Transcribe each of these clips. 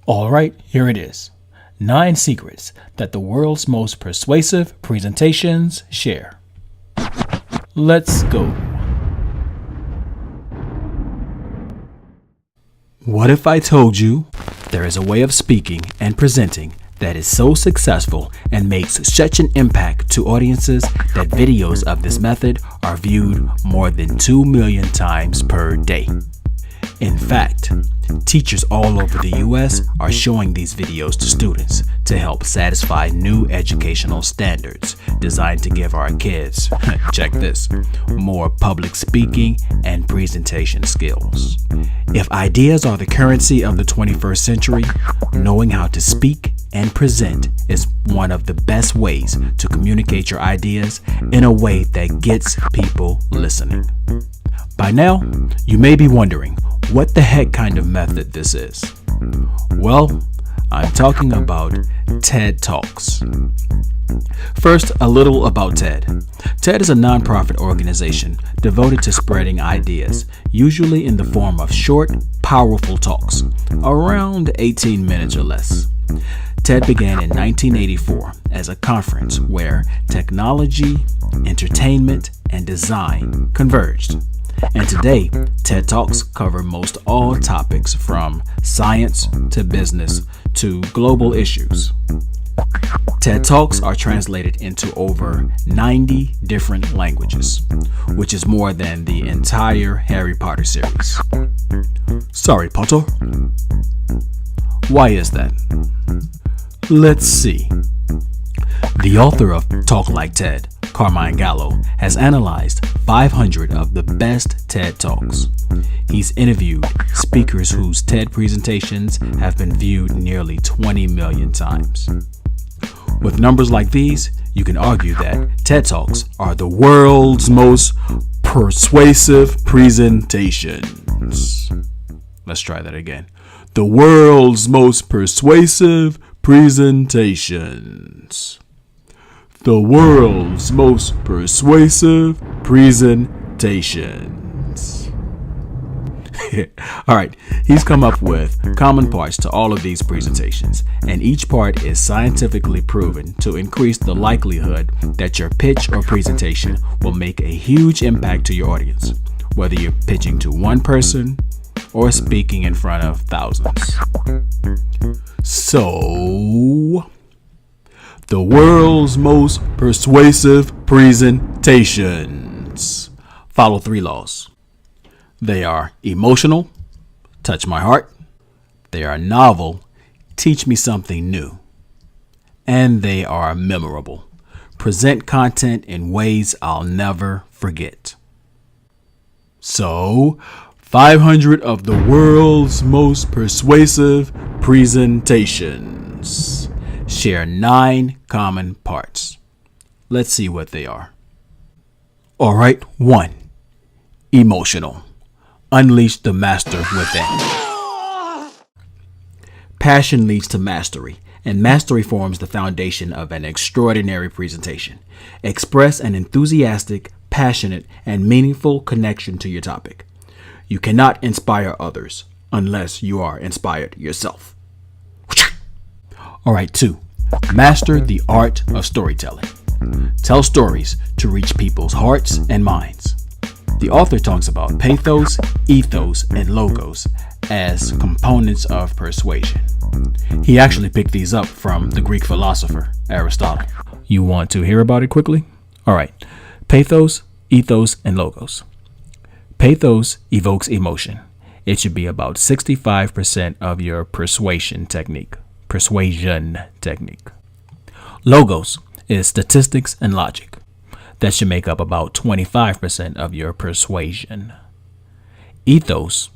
All right, here it is. 9 secrets that the world's most persuasive presentations share. Let's go. What if I told you there is a way of speaking and presenting that is so successful and makes such an impact to audiences that videos of this method are viewed more than 2 million times per day? In fact, teachers all over the U.S. are showing these videos to students to help satisfy new educational standards designed to give our kids, check this, more public speaking and presentation skills. If ideas are the currency of the 21st century, knowing how to speak and present is one of the best ways to communicate your ideas in a way that gets people listening. By now, you may be wondering what the heck kind of method this is. Well, I'm talking about TED Talks. First, a little about TED. TED is a nonprofit organization devoted to spreading ideas, usually in the form of short, powerful talks, around 18 minutes or less. TED began in 1984 as a conference where technology, entertainment, and design converged. And today, TED Talks cover most all topics from science to business to global issues. TED Talks are translated into over 90 different languages, which is more than the entire Harry Potter series. Sorry, Potter. Why is that? Let's see. The author of Talk Like TED, Carmine Gallo, has analyzed 500 of the best TED Talks. He's interviewed speakers whose TED presentations have been viewed nearly 20 million times. With numbers like these, you can argue that TED Talks are the world's most persuasive presentations. Let's try that again. The world's most persuasive presentations. The world's most persuasive presentations. All right, he's come up with common parts to all of these presentations, and each part is scientifically proven to increase the likelihood that your pitch or presentation will make a huge impact to your audience, whether you're pitching to one person or speaking in front of thousands. So, the world's most persuasive presentations follow 3 laws. They are emotional, touch my heart. They are novel, teach me something new. And they are memorable, present content in ways I'll never forget. So, 500 of the world's most persuasive presentations share 9 common parts. Let's see what they are. All right, 1. Emotional. Unleash the master within. Passion leads to mastery, and mastery forms the foundation of an extraordinary presentation. Express an enthusiastic, passionate, and meaningful connection to your topic. You cannot inspire others unless you are inspired yourself. All right, 2. Master the art of storytelling. Tell stories to reach people's hearts and minds. The author talks about pathos, ethos, and logos as components of persuasion. He actually picked these up from the Greek philosopher Aristotle. You want to hear about it quickly? All right. Pathos, ethos, and logos. Pathos evokes emotion. It should be about 65% of your persuasion technique. Logos is statistics and logic. That should make up about 25% of your persuasion. Ethos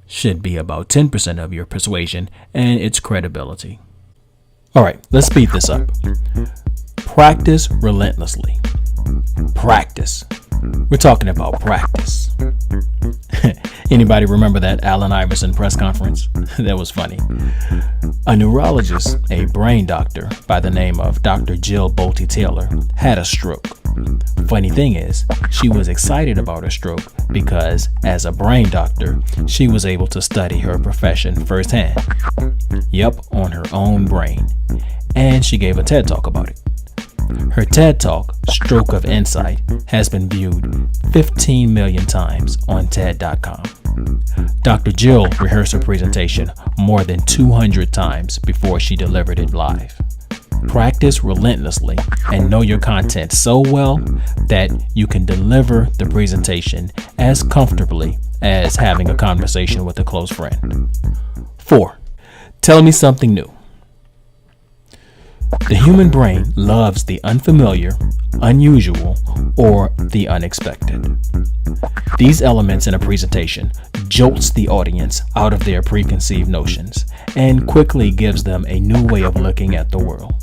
should be about 10% of your persuasion and its credibility. All right, let's speed this up. Practice relentlessly. Practice. We're talking about practice. Anybody remember that Allen Iverson press conference? That was funny. A neurologist, a brain doctor by the name of Dr. Jill Bolte Taylor, had a stroke. Funny thing is, she was excited about her stroke because, as a brain doctor, she was able to study her profession firsthand. Yep, on her own brain. And she gave a TED Talk about it. Her TED Talk, Stroke of Insight, has been viewed 15 million times on TED.com. Dr. Jill rehearsed her presentation more than 200 times before she delivered it live. Practice relentlessly and know your content so well that you can deliver the presentation as comfortably as having a conversation with a close friend. 4. Tell me something new. The human brain loves the unfamiliar, unusual, or the unexpected. These elements in a presentation jolts the audience out of their preconceived notions and quickly gives them a new way of looking at the world.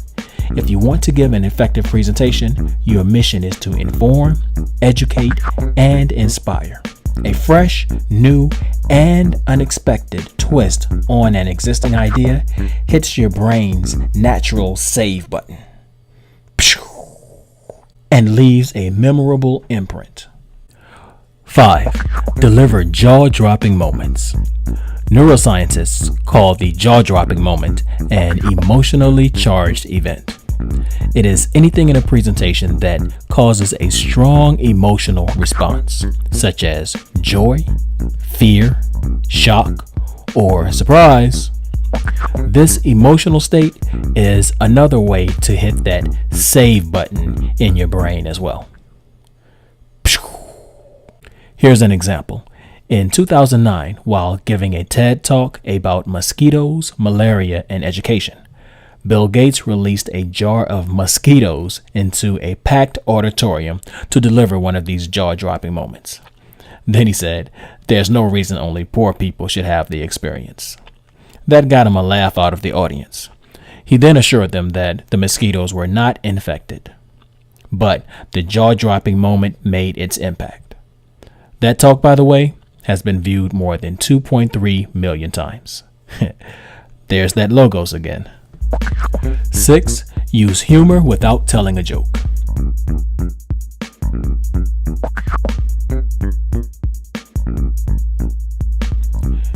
If you want to give an effective presentation, your mission is to inform, educate, and inspire. A fresh, new, and unexpected twist on an existing idea hits your brain's natural save button and leaves a memorable imprint. 5. Deliver jaw-dropping moments. Neuroscientists call the jaw-dropping moment an emotionally charged event. It is anything in a presentation that causes a strong emotional response, such as joy, fear, shock, or surprise. This emotional state is another way to hit that save button in your brain as well. Here's an example. In 2009, while giving a TED Talk about mosquitoes, malaria, and education, Bill Gates released a jar of mosquitoes into a packed auditorium to deliver one of these jaw-dropping moments. Then he said, "There's no reason only poor people should have the experience." That got him a laugh out of the audience. He then assured them that the mosquitoes were not infected. But the jaw-dropping moment made its impact. That talk, by the way, has been viewed more than 2.3 million times. There's that logos again. 6. Use humor without telling a joke.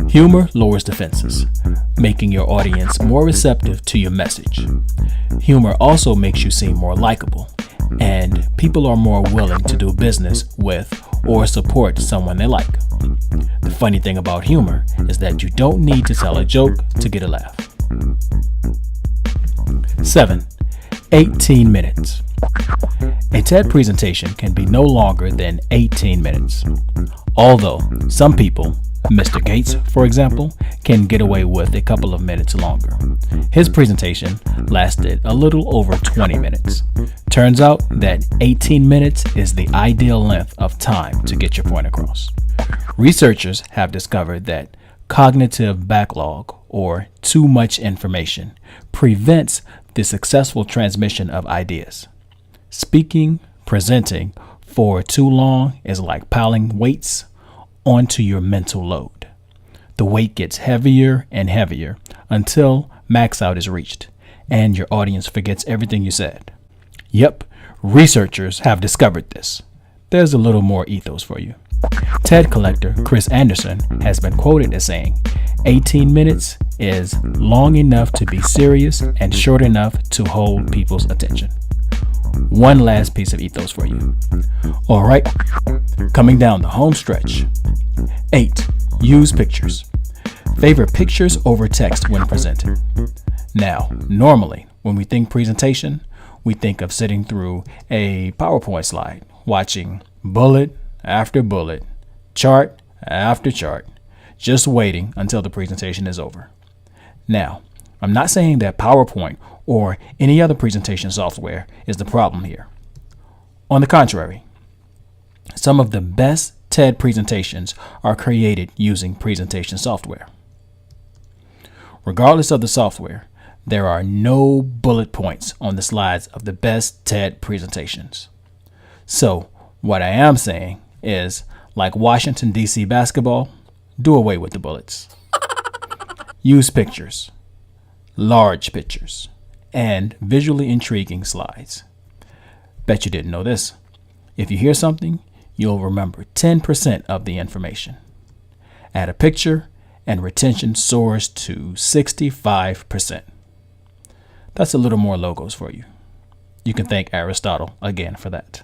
Humor lowers defenses, making your audience more receptive to your message. Humor also makes you seem more likable, and people are more willing to do business with or support someone they like. The funny thing about humor is that you don't need to tell a joke to get a laugh. 7. 18 minutes. A TED presentation can be no longer than 18 minutes. Although some people, Mr. Gates, for example, can get away with a couple of minutes longer. His presentation lasted a little over 20 minutes. Turns out that 18 minutes is the ideal length of time to get your point across. Researchers have discovered that cognitive backlog, or too much information, prevents the successful transmission of ideas. Speaking, presenting for too long is like piling weights onto your mental load. The weight gets heavier and heavier until max out is reached and your audience forgets everything you said. Yep, researchers have discovered this. There's a little more ethos for you. TED collector Chris Anderson has been quoted as saying, 18 minutes is long enough to be serious and short enough to hold people's attention. One last piece of ethos for you. All right, coming down the home stretch. 8. Use pictures. Favor pictures over text when presenting. Now, normally, when we think presentation, we think of sitting through a PowerPoint slide, watching bullet after bullet, chart after chart, just waiting until the presentation is over. Now, I'm not saying that PowerPoint or any other presentation software is the problem here. On the contrary, some of the best TED presentations are created using presentation software. Regardless of the software, there are no bullet points on the slides of the best TED presentations. So, what I am saying is, like Washington, D.C. basketball, do away with the bullets. Use pictures, large pictures, and visually intriguing slides. Bet you didn't know this. If you hear something, you'll remember 10% of the information. Add a picture, and retention soars to 65%. That's a little more logos for you. You can thank Aristotle again for that.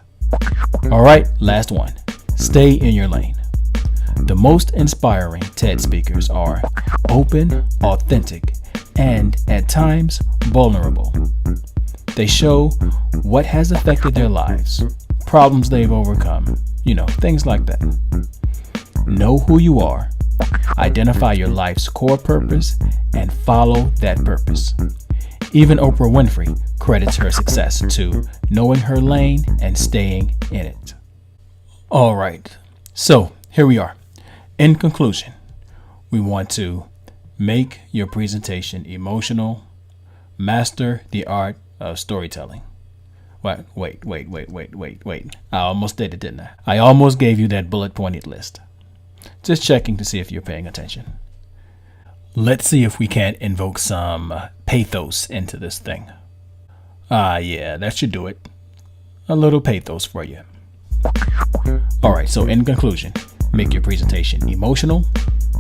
All right, last one. Stay in your lane. The most inspiring TED speakers are open, authentic, and at times vulnerable. They show what has affected their lives, problems they've overcome, things like that. Know who you are, identify your life's core purpose, and follow that purpose. Even Oprah Winfrey credits her success to knowing her lane and staying in it. All right, so here we are. In conclusion, we want to make your presentation emotional, master the art of storytelling. Wait. I almost did it, didn't I? I almost gave you that bullet pointed list. Just checking to see if you're paying attention. Let's see if we can't invoke some pathos into this thing. Yeah, that should do it. A little pathos for you. All right, so in conclusion, make your presentation emotional,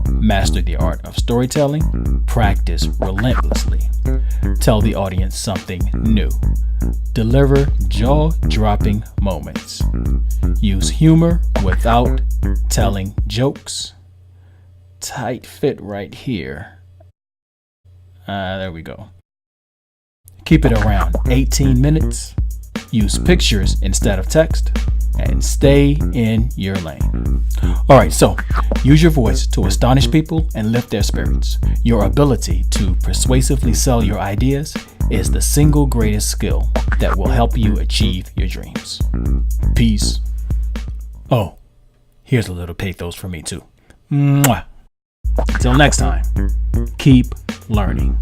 master the art of storytelling, practice relentlessly, tell the audience something new, deliver jaw-dropping moments, use humor without telling jokes, tight fit right here. There we go. Keep it around 18 minutes, use pictures instead of text, and stay in your lane. All right, so use your voice to astonish people and lift their spirits. Your ability to persuasively sell your ideas is the single greatest skill that will help you achieve your dreams. Peace. Oh, here's a little pathos for me too. Mwah. Until next time, keep learning.